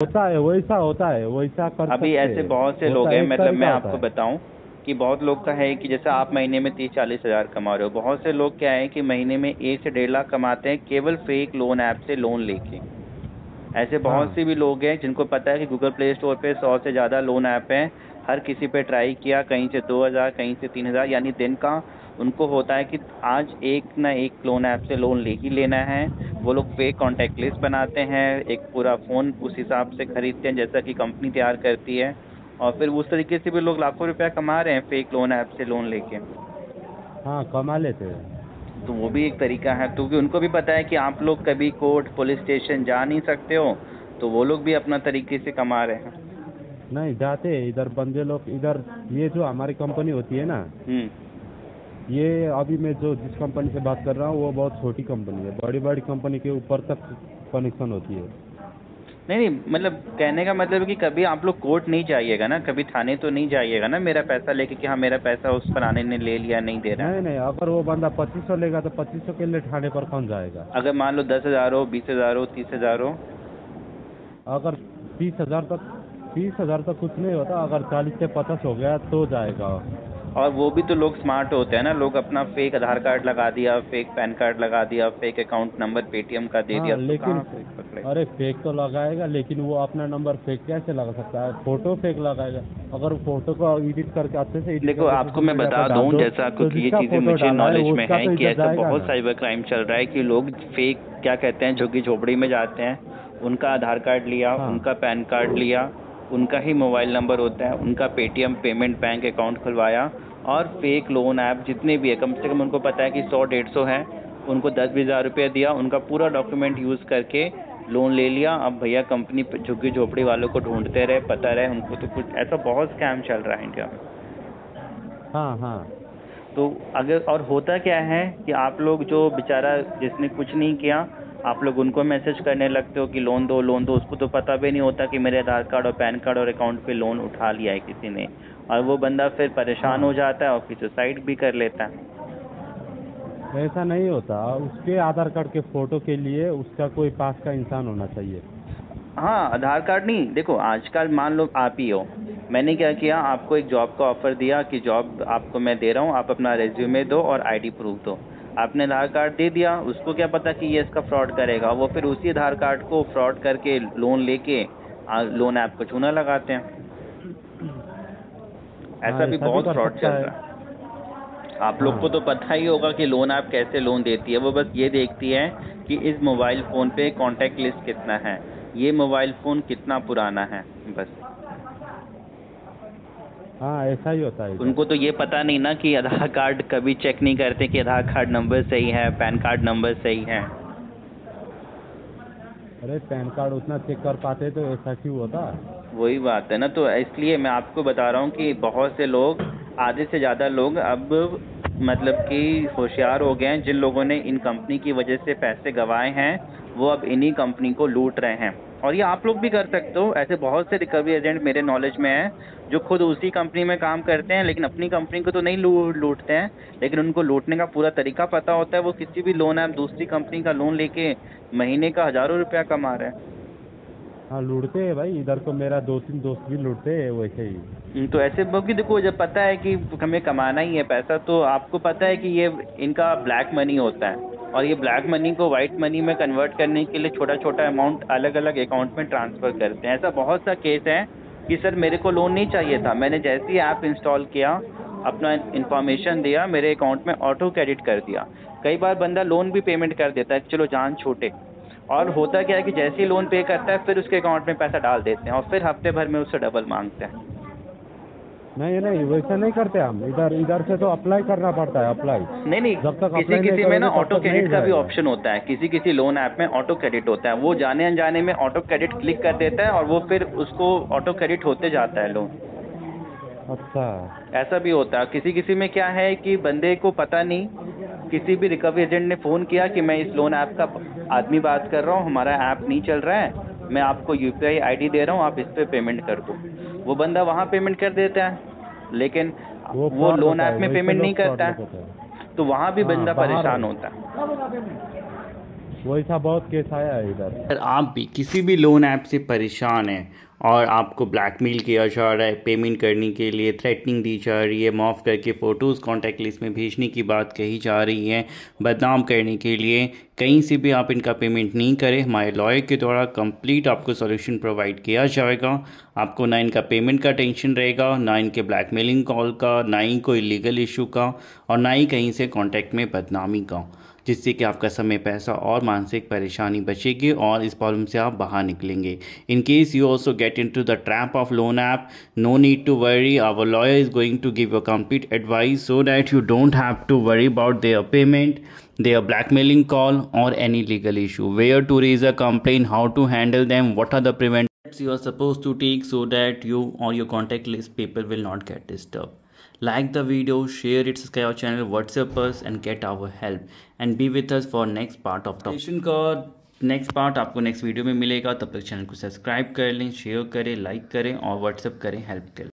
वैसा होता है, वैसा कर अभी सकते ऐसे हैं। बहुत से लोग होता हैं, एक मतलब मैं तरीका होता आपको है। बताऊं कि बहुत लोग का है कि जैसे आप महीने में 30-40 हज़ार कमा रहे हो, बहुत से लोग क्या है कि महीने में 1 से 1.5 लाख कमाते हैं केवल फेक लोन ऐप से लोन लेके। ऐसे बहुत हाँ से भी लोग हैं जिनको पता है कि गूगल प्ले स्टोर पे 100 से ज़्यादा लोन ऐप हैं। हर किसी पे ट्राई किया, कहीं से 2 हज़ार, कहीं से 3 हज़ार, यानी दिन का उनको होता है कि आज एक ना एक लोन ऐप से लोन ले ही लेना है। वो लोग फेक कॉन्टैक्ट लिस्ट बनाते हैं, एक पूरा फ़ोन उस हिसाब से खरीदते हैं जैसा कि कंपनी तैयार करती है, और फिर उस तरीके से भी लोग लाखों रुपया कमा रहे हैं फेक लोन ऐप से लोन लेके। हाँ, कमा लेते हैं। तो वो भी एक तरीका है, क्योंकि उनको भी पता है कि आप लोग कभी कोर्ट पुलिस स्टेशन जा नहीं सकते हो, तो वो लोग भी अपना तरीके से कमा रहे हैं। नहीं जाते हैं इधर बंदे लोग इधर। ये जो हमारी कंपनी होती है ना, हम्म। ये अभी मैं जो जिस कंपनी से बात कर रहा हूँ वो बहुत छोटी कंपनी है। बड़ी बड़ी कंपनी के ऊपर तक कनेक्शन होती है। नहीं नहीं, मतलब कहने का मतलब है कि कभी आप लोग कोर्ट नहीं जाइएगा ना, कभी थाने तो नहीं जाइएगा ना मेरा पैसा लेके कि हाँ मेरा पैसा उस फलाने ने ले लिया, नहीं दे रहा नहीं है। नहीं, अगर वो बंदा 2500 लेगा तो 2500 के लिए थाने पर कौन जाएगा? अगर मान लो 10 हज़ार हो, 20 हज़ार हो, 30 हज़ार हो। अगर 30,000 तक, 30,000 तक कुछ नहीं होता। अगर 40 से 50 हो गया तो जाएगा। और वो भी तो लोग स्मार्ट होते हैं ना, लोग अपना फेक आधार कार्ड लगा दिया, फेक पैन कार्ड लगा दिया, फेक अकाउंट नंबर पेटीएम का दे दिया, हाँ तो लेकिन, कहाँ फेक पकड़े। अरे फेक तो लगाएगा, लेकिन वो अपना नंबर फेक कैसे लगा सकता है? फोटो फेक लगाएगा। अगर फोटो को एडिट करके, अच्छे से एडिट देखो करके आपको सोशल मैं मीडिया बता पर डाल दूं, दो, जैसा तो क्योंकि ये जिसका चीज़ें फोटो मुझे डाला है नॉलेज में उसका है तो कि इज्जत ऐसा जाएगा बहुत ना। साइबर क्राइम चल रहा है कि लोग फेक क्या कहते हैं, झुग्गी झोपड़ी में जाते हैं, उनका आधार कार्ड लिया, हाँ उनका पैन कार्ड लिया, उनका ही मोबाइल नंबर होता है, उनका पेटीएम पेमेंट बैंक अकाउंट खुलवाया, और फेक लोन ऐप जितने भी है, कम से कम उनको पता है कि 100-150 है, उनको 10-20 हज़ार रुपया दिया, उनका पूरा डॉक्यूमेंट यूज़ करके लोन ले लिया। अब भैया कंपनी झुग्गी झोपड़ी वालों को ढूंढते रहे, पता रहे उनको, तो कुछ ऐसा बहुत स्कैम चल रहा है इंडिया में। हाँ हाँ तो अगर और होता क्या है कि आप लोग जो बेचारा जिसने कुछ नहीं किया, आप लोग उनको मैसेज करने लगते हो कि लोन दो लोन दो, उसको तो पता भी नहीं होता कि मेरे आधार कार्ड और पैन कार्ड और अकाउंट पे लोन उठा लिया है किसी ने, और वो बंदा फिर परेशान हो हाँ, जाता है और फिर सुसाइड भी कर लेता है। ऐसा नहीं होता। उसके आधार कार्ड के फोटो के लिए उसका कोई पास का इंसान होना चाहिए। हाँ, आधार कार्ड नहीं, देखो आजकल मान लो आप ही हो, मैंने क्या किया, आपको एक जॉब का ऑफर दिया कि जॉब आपको मैं दे रहा हूँ, आप अपना रेज्यूमे दो और आईडी प्रूफ दो। आपने आधार कार्ड दे दिया, उसको क्या पता कि ये इसका फ्रॉड करेगा, वो फिर उसी आधार कार्ड को फ्रॉड करके लोन लेके लोन ऐप को चूना लगाते हैं। हाँ, ऐसा भी ऐसा भी बहुत कर फ्रॉड सकता चल है। रहा है। आप लोग को तो हाँ पता ही होगा कि लोन ऐप कैसे लोन देती है, वो बस ये देखती है कि इस मोबाइल फ़ोन पे कॉन्टैक्ट लिस्ट कितना है, ये मोबाइल फ़ोन कितना पुराना है, बस। हाँ, ऐसा ही होता है इधर। उनको तो ये पता नहीं ना कि आधार कार्ड कभी चेक नहीं करते कि आधार कार्ड नंबर सही है, पैन कार्ड नंबर सही है। अरे पैन कार्ड उतना चेक कर पाते तो ऐसा क्यों होता? वही बात है ना, तो इसलिए मैं आपको बता रहा हूँ कि बहुत से लोग, आधे से ज़्यादा लोग अब मतलब कि होशियार हो गए हैं। जिन लोगों ने इन कंपनी की वजह से पैसे गंवाए हैं, वो अब इन्हीं कंपनी को लूट रहे हैं। और ये आप लोग भी कर सकते हो, ऐसे बहुत से रिकवरी एजेंट मेरे नॉलेज में हैं जो खुद उसी कंपनी में काम करते हैं, लेकिन अपनी कंपनी को तो नहीं लूटते हैं, लेकिन उनको लूटने का पूरा तरीका पता होता है। वो किसी भी लोन ऐप दूसरी कंपनी का लोन लेके महीने का हज़ारों रुपया कमा रहे हैं। हाँ, लूटते हैं भाई। इधर तो मेरा 2-3 दोस्त भी लूटते हैं वैसे ही। तो ऐसे क्योंकि देखो जब पता है कि हमें कमाना ही है पैसा, तो आपको पता है कि ये इनका ब्लैक मनी होता है, और ये ब्लैक मनी को वाइट मनी में कन्वर्ट करने के लिए छोटा छोटा अमाउंट अलग अलग अकाउंट में ट्रांसफ़र करते हैं। ऐसा बहुत सा केस है कि सर मेरे को लोन नहीं चाहिए था, मैंने जैसे ही ऐप इंस्टॉल किया, अपना इन्फॉर्मेशन दिया, मेरे अकाउंट में ऑटो क्रेडिट कर दिया। कई बार बंदा लोन भी पेमेंट कर देता है कि चलो जान छूटे, और होता क्या है कि जैसे ही लोन पे करता है फिर उसके अकाउंट में पैसा डाल देते हैं और फिर हफ्ते भर में उससे डबल मांगते हैं। नहीं नहीं, वैसा नहीं करते हम। इधर इधर से तो अप्लाई करना पड़ता है, अप्लाई। नहीं नहीं, जब तक किसी अप्लाई नहीं किसी में ना करोगे तब ऑटो तक नहीं क्रेडिट का भी जाएगा। ऑप्शन होता है, किसी किसी लोन ऐप में ऑटो क्रेडिट होता है, वो जाने अनजाने में ऑटो क्रेडिट क्लिक कर देता है और वो फिर उसको ऑटो क्रेडिट होते जाता है लोन। अच्छा। ऐसा भी होता है। किसी किसी में क्या है कि बंदे को पता नहीं, किसी भी रिकवरी एजेंट ने फ़ोन किया कि मैं इस लोन ऐप का आदमी बात कर रहा हूँ, हमारा ऐप नहीं चल रहा है, मैं आपको यूपीआई आईडी दे रहा हूँ, आप इस पे पेमेंट कर दो। वो बंदा वहाँ पेमेंट कर देता है, लेकिन वो वो फ्रॉड लोन होता ऐप है, में वैसे पेमेंट नहीं लोग फ्रॉड करता लोग है, होते हैं। तो वहाँ भी हाँ, बंदा बाहर। परेशान होता है। वैसा बहुत केस आया है इधर। अगर आप भी किसी भी लोन ऐप से परेशान हैं और आपको ब्लैकमेल किया जा रहा है, पेमेंट करने के लिए थ्रेटनिंग दी जा रही है, मॉफ करके फ़ोटोज़ कॉन्टैक्ट लिस्ट में भेजने की बात कही जा रही है, बदनाम करने के लिए, कहीं से भी आप इनका पेमेंट नहीं करें, हमारे लॉयर के द्वारा कंप्लीट आपको सॉल्यूशन प्रोवाइड किया जाएगा। आपको ना इनका पेमेंट का टेंशन रहेगा, ना इनके ब्लैकमेलिंग कॉल का, ना ही कोई लीगल इशू का, और ना ही कहीं से कॉन्टैक्ट में बदनामी का, जिससे कि आपका समय, पैसा और मानसिक परेशानी बचेगी और इस प्रॉब्लम से आप बाहर निकलेंगे। In case you also get into the trap of loan app, no need to worry, our lawyer is going to give you complete advice so that you don't have to worry about their payment, their blackmailing call or any legal issue, where to raise a complaint, how to handle them, what are the prevent steps you are supposed to take so that you or your contact list people will not get disturbed. Like the video, share it, subscribe our channel, WhatsApp us and get our help and be with us for next part of session का next part आपको next video में मिलेगा। तब तक channel को subscribe कर लें, share करें, लाइक करें और व्हाट्सएप करें हेल्प के लिए।